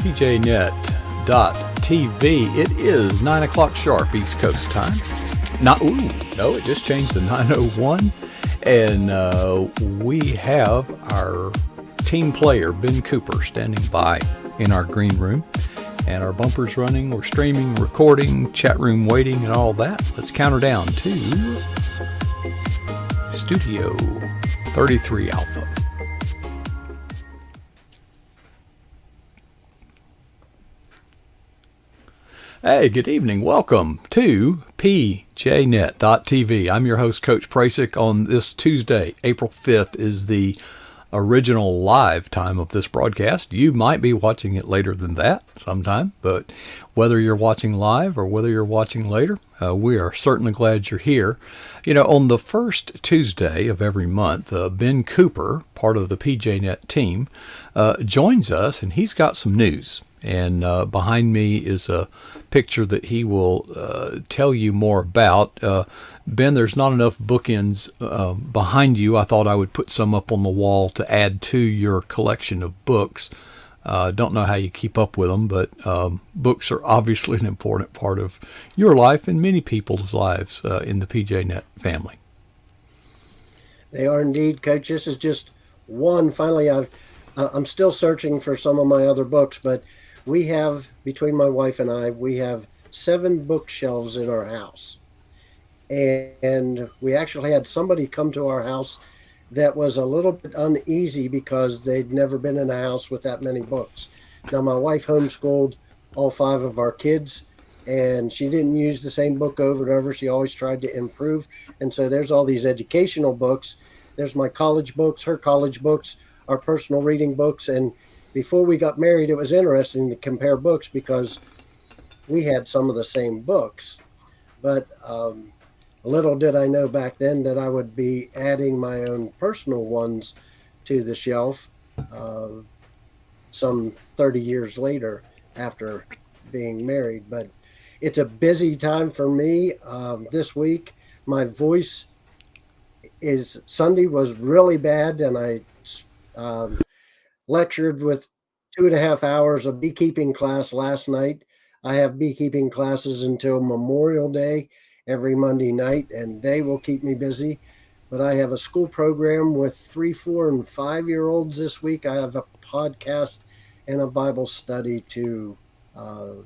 PJNet.TV. It is 9 o'clock sharp East Coast time. No, it just changed to 9:01. And we have our team player, Ben Cooper, standing by in our green room. And our bumper's running, we're streaming, recording, chat room waiting, and all that. Let's count her down to Studio 33 Alpha. Hey, good evening. Welcome to PJNet.TV. I'm your host, Coach Prasic. On this Tuesday, April 5th, is the original live time of this broadcast. You might be watching it later than that sometime, but whether you're watching live or whether you're watching later, we are certainly glad you're here. You know, on the first Tuesday of every month, Ben Cooper, part of the PJNet team, joins us, and he's got some news. And behind me is a picture that he will tell you more about. Ben, there's not enough bookends behind you. I thought I would put some up on the wall to add to your collection of books. Don't know how you keep up with them, but books are obviously an important part of your life and many people's lives in the PJNet family. They are indeed, Coach. This is just one. Finally, I'm still searching for some of my other books, but we have, between my wife and I, we have 7 bookshelves in our house. And we actually had somebody come to our house that was a little bit uneasy because they'd never been in a house with that many books. Now, my wife homeschooled all 5 of our kids, and she didn't use the same book over and over. She always tried to improve. And so there's all these educational books. There's my college books, her college books, our personal reading books. And before we got married, it was interesting to compare books because we had some of the same books. But little did I know back then that I would be adding my own personal ones to the shelf some 30 years later after being married. But it's a busy time for me this week. My voice Sunday was really bad, and I lectured with 2.5 hours of beekeeping class last night. I have beekeeping classes until Memorial Day every Monday night, and they will keep me busy. But I have a school program with 3, 4, and 5-year-olds this week. I have a podcast and a Bible study to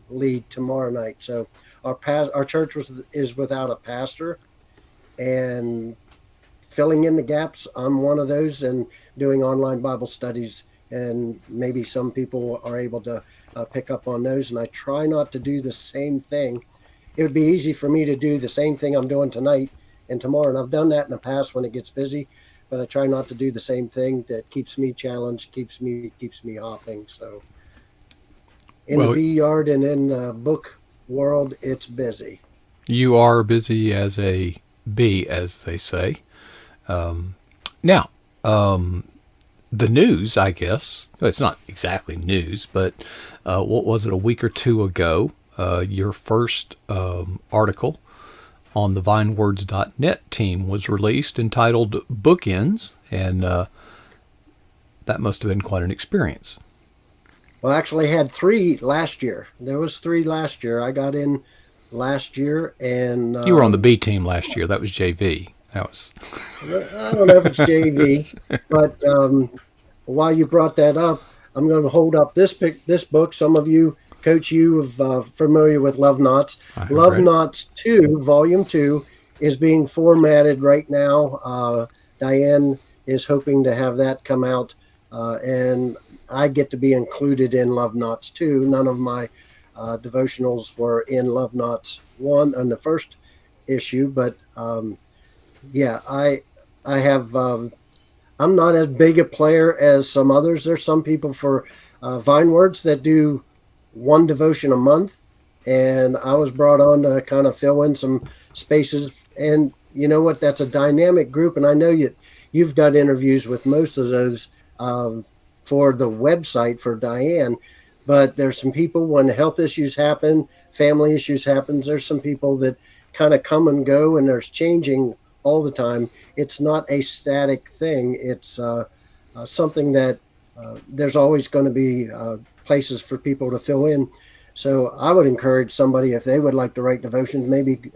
lead tomorrow night. So our church is without a pastor, and filling in the gaps, I'm one of those, and doing online Bible studies. And maybe some people are able to pick up on those. And I try not to do the same thing. It would be easy for me to do the same thing I'm doing tonight and tomorrow. And I've done that in the past when it gets busy. But I try not to do the same thing. That keeps me challenged, keeps me hopping. So in the bee yard and in the book world, it's busy. You are busy as a bee, as they say. Now, the news, I guess, it's not exactly news, but what was it, a week or two ago, your first article on the VineWords.net team was released entitled Bookends, and that must have been quite an experience. Well, I actually had 3 last year. There was 3 last year. I got in last year, and you were on the B team last year. That was JV. That was I don't know if it's JV, but while you brought that up, I'm going to hold up this book. Some of you, Coach, you are familiar with Love Knots. Love Knots 2, Volume 2, is being formatted right now. Diane is hoping to have that come out, and I get to be included in Love Knots 2. None of my devotionals were in Love Knots 1 on the first issue, but yeah, I have. I'm not as big a player as some others. There's some people for VineWords that do 1 devotion a month, and I was brought on to kind of fill in some spaces. And you know what? That's a dynamic group, and I know you've done interviews with most of those for the website for Diane. But there's some people when health issues happen, family issues happen. There's some people that kind of come and go, and there's changing all the time. It's not a static thing. It's something that there's always going to be places for people to fill in. So I would encourage somebody, if they would like to write devotions, maybe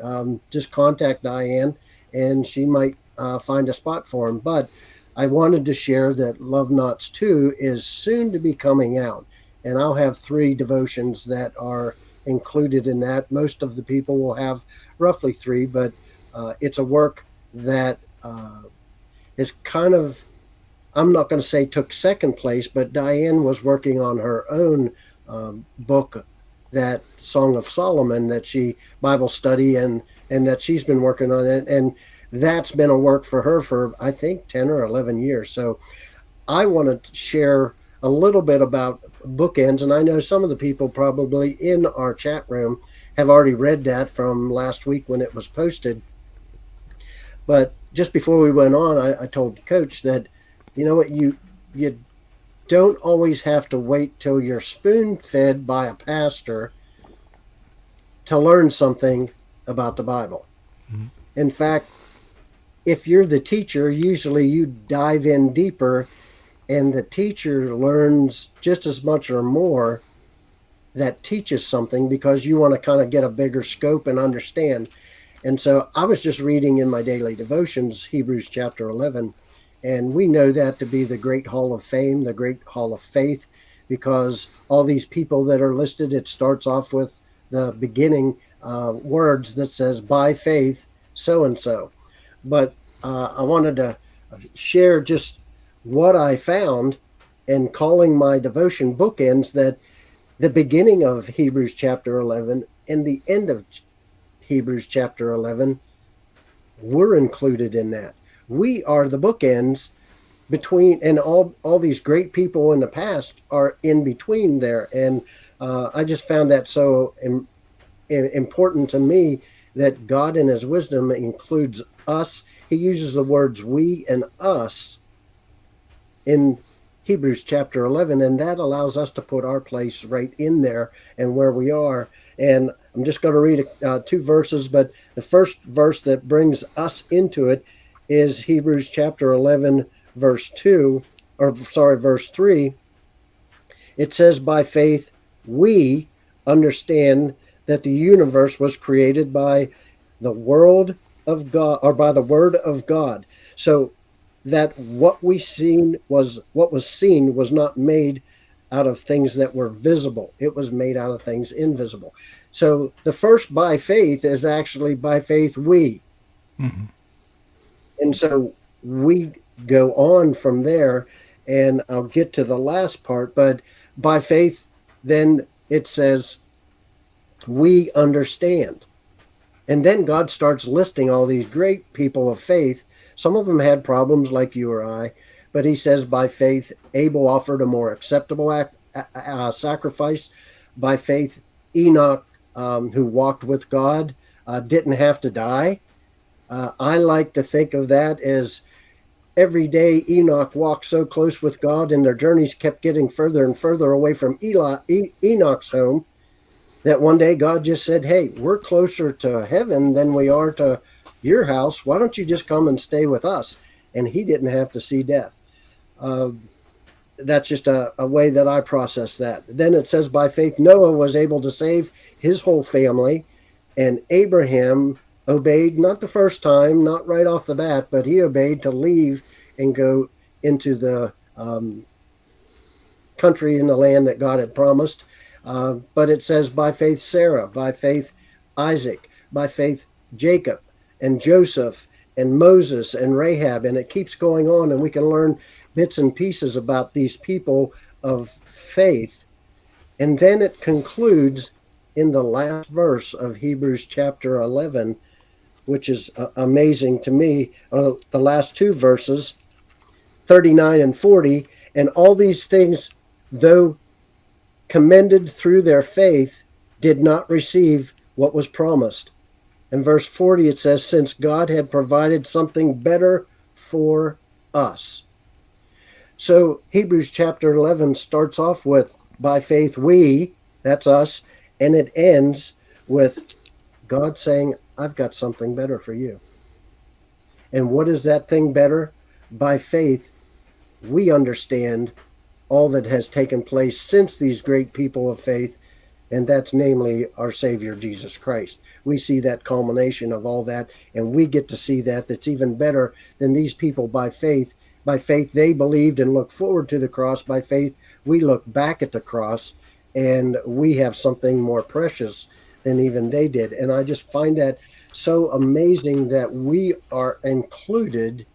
just contact Diane, and she might find a spot for them. But I wanted to share that Love Knots 2 is soon to be coming out, and I'll have 3 devotions that are included in that. Most of the people will have roughly 3, but it's a work that is kind of, I'm not going to say took second place, but Diane was working on her own book, that Song of Solomon, that she Bible study, and that she's been working on it, and that's been a work for her for I think 10 or 11 years. So I want to share a little bit about bookends, and I know some of the people probably in our chat room have already read that from last week when it was posted. But just before we went on, I told Coach that, you know what, you don't always have to wait till you're spoon-fed by a pastor to learn something about the Bible. Mm-hmm. In fact, if you're the teacher, usually you dive in deeper, and the teacher learns just as much or more that teaches something, because you want to kind of get a bigger scope and understand. And so I was just reading in my daily devotions, Hebrews chapter 11, and we know that to be the great hall of fame, the great hall of faith, because all these people that are listed, it starts off with the beginning words that says, by faith, so-and-so. But I wanted to share just what I found, and calling my devotion bookends, that the beginning of Hebrews chapter 11 and the end of Hebrews chapter 11 were included in that. We are the bookends between, and all these great people in the past are in between there. And I just found that so important to me, that God in his wisdom includes us. He uses the words we and us in Hebrews chapter 11, and that allows us to put our place right in there and where we are. And I'm just going to read 2 verses, but the first verse that brings us into it is Hebrews chapter 11, verse 3. It says, by faith, we understand that the universe was created by the word of God, or by the word of God. So that what was seen was not made out of things that were visible. It was made out of things invisible. So the first by faith is actually by faith we. Mm-hmm. And so we go on from there, and I'll get to the last part, but by faith, then it says we understand. And then God starts listing all these great people of faith. Some of them had problems like you or I, but he says by faith, Abel offered a more acceptable sacrifice. By faith, Enoch, who walked with God, didn't have to die. I like to think of that as every day Enoch walked so close with God, and their journeys kept getting further and further away from Enoch's home, that one day God just said, hey, we're closer to heaven than we are to your house. Why don't you just come and stay with us? And he didn't have to see death. That's just a way that I process that. Then it says, by faith, Noah was able to save his whole family, and Abraham obeyed, not the first time, not right off the bat, but he obeyed to leave and go into the country in the land that God had promised. But it says by faith Sarah, by faith Isaac, by faith Jacob and Joseph and Moses and Rahab, and it keeps going on, and we can learn bits and pieces about these people of faith. And then it concludes in the last verse of Hebrews chapter 11, which is amazing to me, the last 2 verses, 39 and 40, and all these things, though commended through their faith, did not receive what was promised. In verse 40, it says, since God had provided something better for us. So Hebrews chapter 11 starts off with, by faith we, that's us, and it ends with God saying, I've got something better for you. And what is that thing better? By faith, we understand all that has taken place since these great people of faith, and that's namely our Savior Jesus Christ. We see that culmination of all that, and we get to see that. That's even better than these people by faith. By faith, they believed and looked forward to the cross. By faith, we look back at the cross, and we have something more precious than even they did. And I just find that so amazing that we are included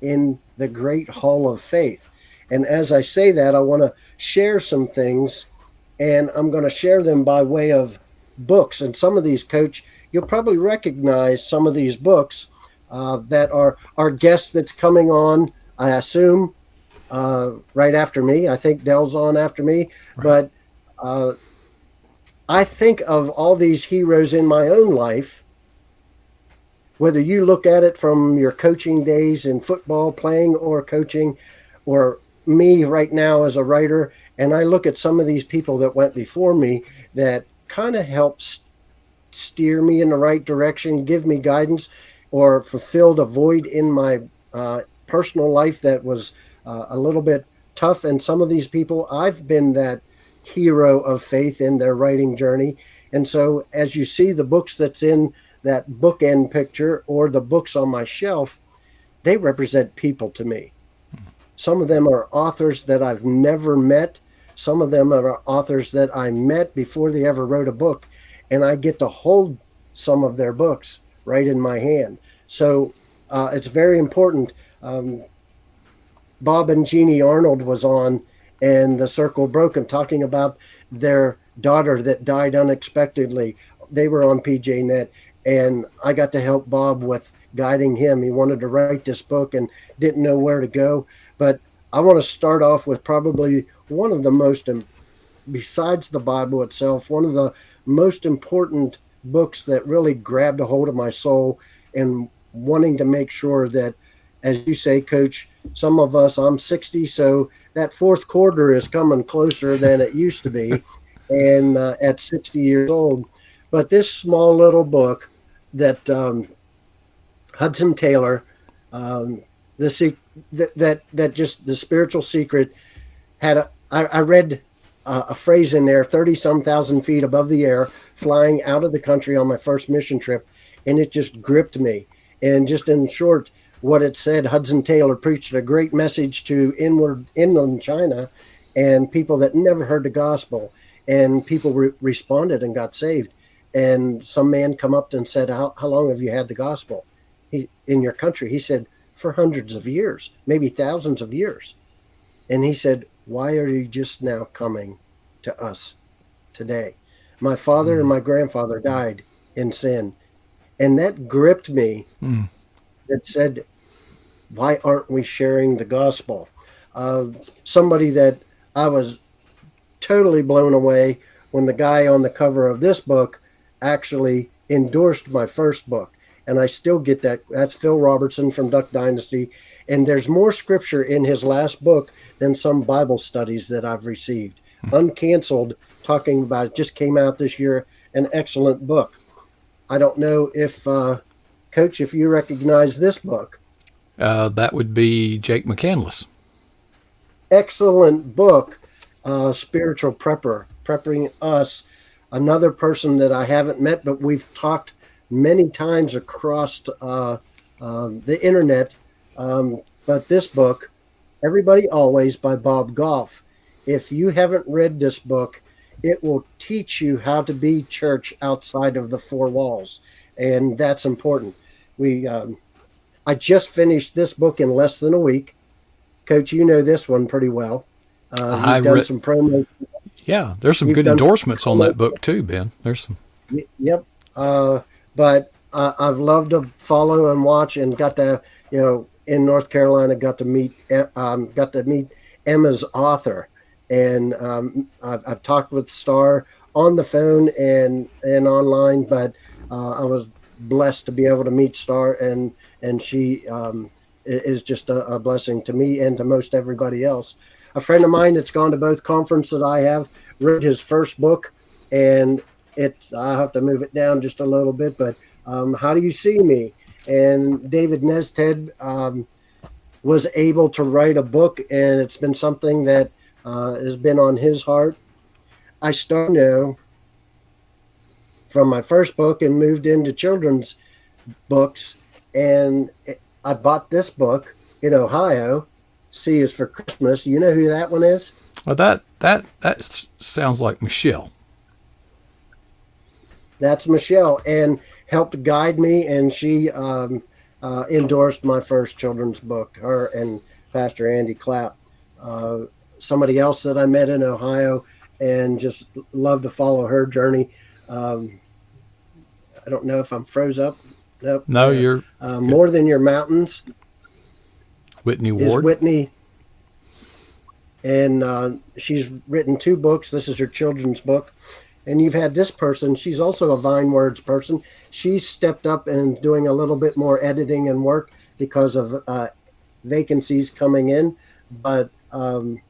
in the great hall of faith. And as I say that, I want to share some things, and I'm going to share them by way of books. And some of these, Coach, you'll probably recognize some of these books that are our guest that's coming on, I assume, right after me. I think Dell's on after me. Right. But I think of all these heroes in my own life, whether you look at it from your coaching days in football, playing or coaching, or me right now as a writer, and I look at some of these people that went before me that kind of helped steer me in the right direction, give me guidance, or fulfilled a void in my personal life that was a little bit tough. And some of these people, I've been that hero of faith in their writing journey. And so as you see the books that's in that bookend picture or the books on my shelf, they represent people to me. Some of them are authors that I've never met. Some of them are authors that I met before they ever wrote a book, and I get to hold some of their books right in my hand. So it's very important. Bob and Jeannie Arnold was on, and The Circle Broken, talking about their daughter that died unexpectedly. They were on PJNet, and I got to help Bob with guiding him. He wanted to write this book and didn't know where to go. But I want to start off with probably one of the most, besides the Bible itself, one of the most important books that really grabbed a hold of my soul, and wanting to make sure that, as you say, Coach, some of us, I'm 60, so that fourth quarter is coming closer than it used to be, and at 60 years old. But this small little book that Hudson Taylor, that just the spiritual secret had. I read a phrase in there, 30-some thousand feet above the air, flying out of the country on my first mission trip, and it just gripped me. And just in short, what it said, Hudson Taylor preached a great message to inland China, and people that never heard the gospel, and people responded and got saved. And some man come up and said, how long have you had the gospel in your country? He said, for hundreds of years, maybe thousands of years. And he said, why are you just now coming to us today? My father and my grandfather died in sin. And that gripped me. That said, why aren't we sharing the gospel? Somebody that I was totally blown away when the guy on the cover of this book actually endorsed my first book. And I still get that. That's Phil Robertson from Duck Dynasty. And there's more scripture in his last book than some Bible studies that I've received. Uncanceled, talking about it, just came out this year, an excellent book. I don't know if, Coach, if you recognize this book. That would be Jake McCandless. Excellent book, Spiritual Prepper, prepping us. Another person that I haven't met, but we've talked many times across the internet. But this book, Everybody Always by Bob Goff. If you haven't read this book, it will teach you how to be church outside of the four walls. And that's important. I just finished this book in less than a week. Coach, you know this one pretty well. You've done some promo. Yeah, there's some good endorsements on that book too, Ben. There's some. Yep. But I've loved to follow and watch, and got to, in North Carolina, got to meet Emma's author, and I've talked with Star on the phone and online, but I was blessed to be able to meet Star, and she is just a blessing to me and to most everybody else. A friend of mine that's gone to both conferences that I have wrote his first book, and I have to move it down just a little bit, but How Do You See Me? And David Nested was able to write a book, and it's been something that has been on his heart. I started from my first book and moved into children's books, and I bought this book in Ohio. C is for Christmas. You know who that one is? Well, that sounds like Michelle. That's Michelle, and helped guide me, and she endorsed my first children's book. Her and Pastor Andy Clapp, somebody else that I met in Ohio, and just love to follow her journey. I don't know if I'm froze up. Nope. No, you're More Than Your Mountains. Whitney Is Ward. Whitney, and she's written 2 books. This is her children's book. And you've had this person, she's also a Vine Words person. She's stepped up and doing a little bit more editing and work because of vacancies coming in. But I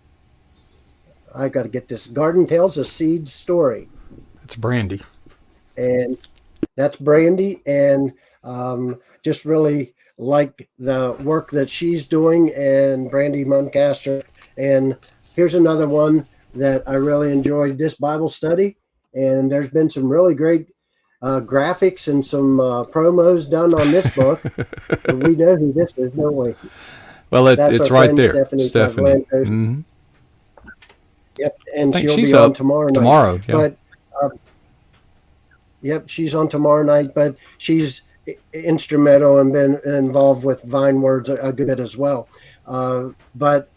got to get this. Garden Tales, a Seed Story. It's Brandy. And that's Brandy. And just really like the work that she's doing, and Brandy Muncaster. And here's another one that I really enjoyed, this Bible study. And there's been some really great graphics and some promos done on this book. We know who this is, don't we? Well, it's right there, Stephanie. Mm-hmm. Yep, and I think she'll she's be on tomorrow night. Tomorrow, yeah. But yep, she's on tomorrow night. But she's instrumental and been involved with Vine Words a good bit as well. But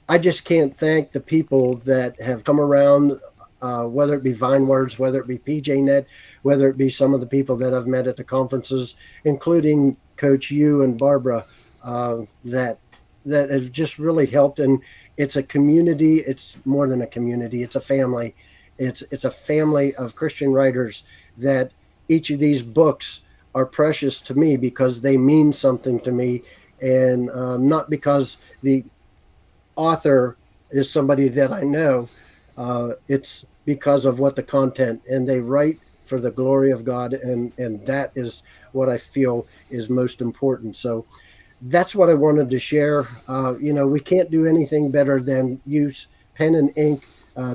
I just can't thank the people that have come around. Whether it be Vine Words, whether it be PJNet, whether it be some of the people that I've met at the conferences, including Coach Yu and Barbara, that have just really helped. And it's a community. It's more than a community. It's a family. It's a family of Christian writers that each of these books are precious to me because they mean something to me, and not because the author is somebody that I know. It's because of what the content, and they write for the glory of God, and that is what I feel is most important. So that's what I wanted to share. We can't do anything better than use pen and ink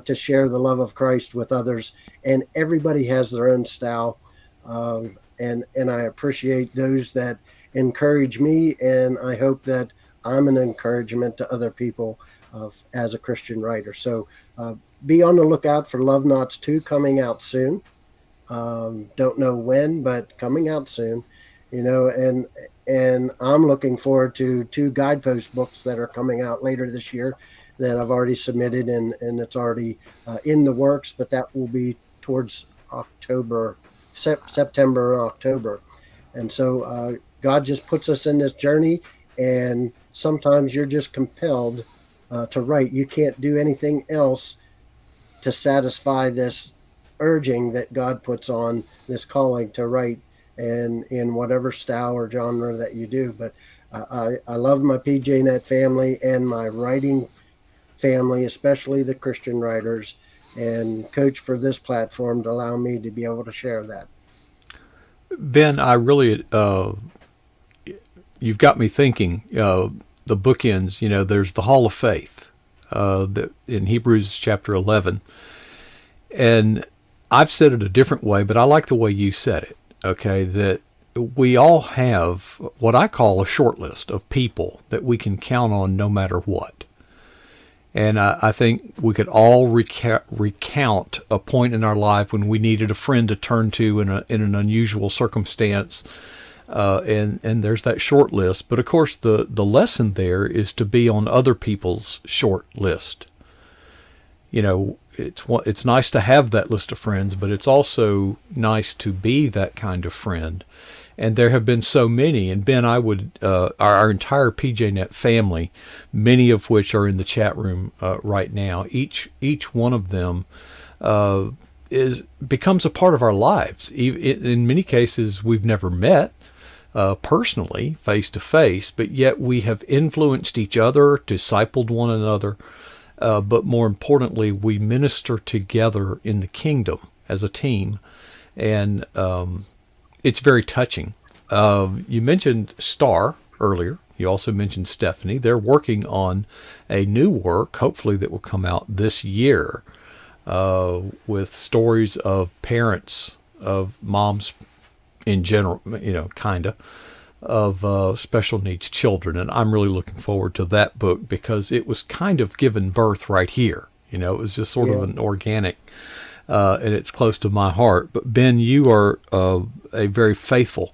to share the love of Christ with others, and everybody has their own style, and I appreciate those that encourage me, and I hope that I'm an encouragement to other people as a Christian writer. So be on the lookout for Love Knots 2 coming out soon. Don't know when, but coming out soon. And I'm looking forward to 2 guidepost books that are coming out later this year that I've already submitted, and it's already in the works, but that will be towards September and October. And so God just puts us in this journey, and sometimes you're just compelled to write. You can't do anything else to satisfy this urging that God puts on, this calling to write, and in whatever style or genre that you do. But I love my PJNet family and my writing family, especially the Christian writers, and Coach for this platform to allow me to be able to share that. Ben, I really, you've got me thinking, the bookends, there's the Hall of Faith in Hebrews chapter 11. And I've said it a different way, but I like the way you said it, okay, that we all have what I call a short list of people that we can count on no matter what. And I think we could all recount a point in our life when we needed a friend to turn to in an unusual circumstance. And there's that short list. But of course, the lesson there is to be on other people's short list. It's nice to have that list of friends, but it's also nice to be that kind of friend. And there have been so many. And Ben, I would our entire PJNet family, many of which are in the chat room right now. Each one of them becomes a part of our lives. In many cases, we've never met personally, face to face, but yet we have influenced each other, discipled one another. But more importantly, we minister together in the kingdom as a team, and it's very touching. You mentioned Star earlier, You also mentioned Stephanie. They're working on a new work, hopefully that will come out this year, with stories of parents, of moms in general, kind of special needs children. And I'm really looking forward to that book because it was kind of given birth right here. It was just sort of an organic, and it's close to my heart. But Ben, you are a very faithful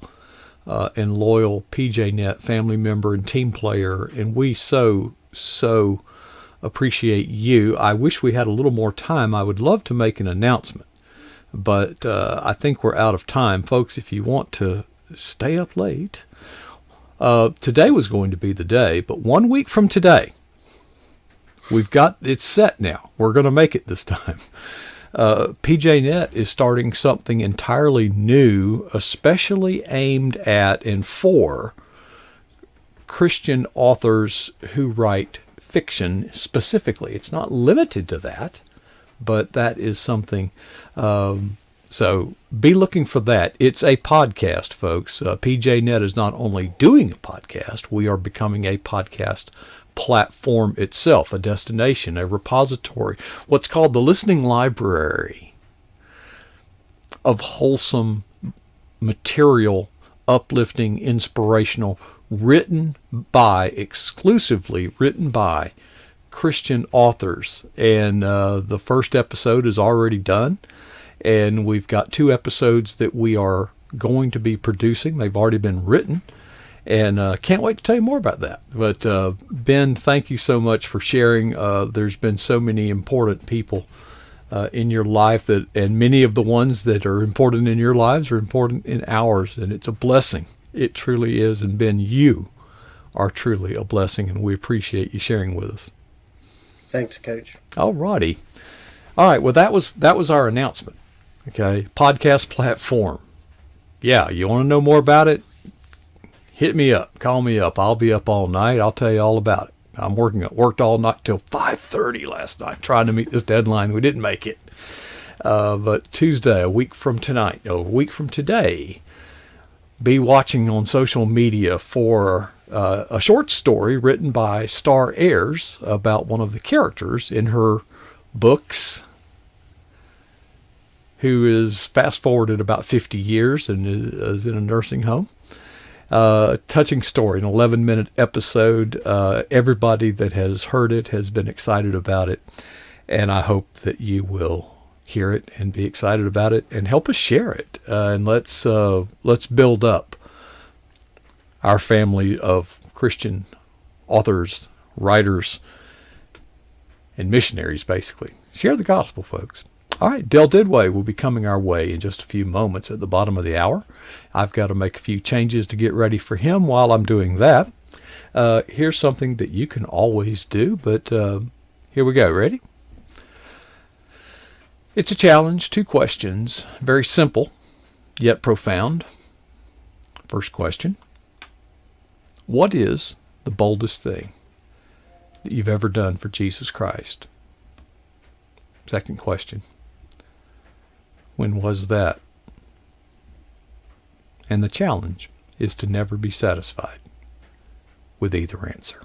and loyal PJNet family member and team player, and we so appreciate you. I wish we had a little more time. I would love to make an announcement, but I think we're out of time. Folks, if you want to stay up late, today was going to be the day, but 1 week from today, we've got it set now. We're going to make it this time. PJNet is starting something entirely new, especially aimed at and for Christian authors who write fiction specifically. It's not limited to that, but that is something. So be looking for that. It's a podcast, folks. PJNet is not only doing a podcast, we are becoming a podcast platform itself, a destination, a repository, what's called the listening library of wholesome material, uplifting, inspirational, exclusively written by Christian authors. And the first episode is already done, and we've got 2 episodes that we are going to be producing. They've already been written. And can't wait to tell you more about that. But Ben, thank you so much for sharing. There's been so many important people in your life, and many of the ones that are important in your lives are important in ours. And it's a blessing. It truly is. And Ben, you are truly a blessing, and we appreciate you sharing with us. Thanks, Coach. All righty. All right. Well, that was our announcement. Okay. Podcast platform. Yeah. You want to know more about it? Hit me up. Call me up. I'll be up all night. I'll tell you all about it. I'm worked all night till 5:30 last night trying to meet this deadline. We didn't make it. But Tuesday, a week from today, be watching on social media for a short story written by Star Ayres about one of the characters in her books, who is fast-forwarded about 50 years and is in a nursing home. Touching story, an 11-minute episode. Everybody that has heard it has been excited about it, and I hope that you will hear it and be excited about it and help us share it. And let's build up our family of Christian authors, writers, and missionaries, basically. Share the gospel, folks. All right, Del Didway will be coming our way in just a few moments at the bottom of the hour. I've got to make a few changes to get ready for him. While I'm doing that, here's something that you can always do, but here we go. Ready? It's a challenge, 2 questions, very simple, yet profound. First question: what is the boldest thing that you've ever done for Jesus Christ? Second question: when was that? And the challenge is to never be satisfied with either answer.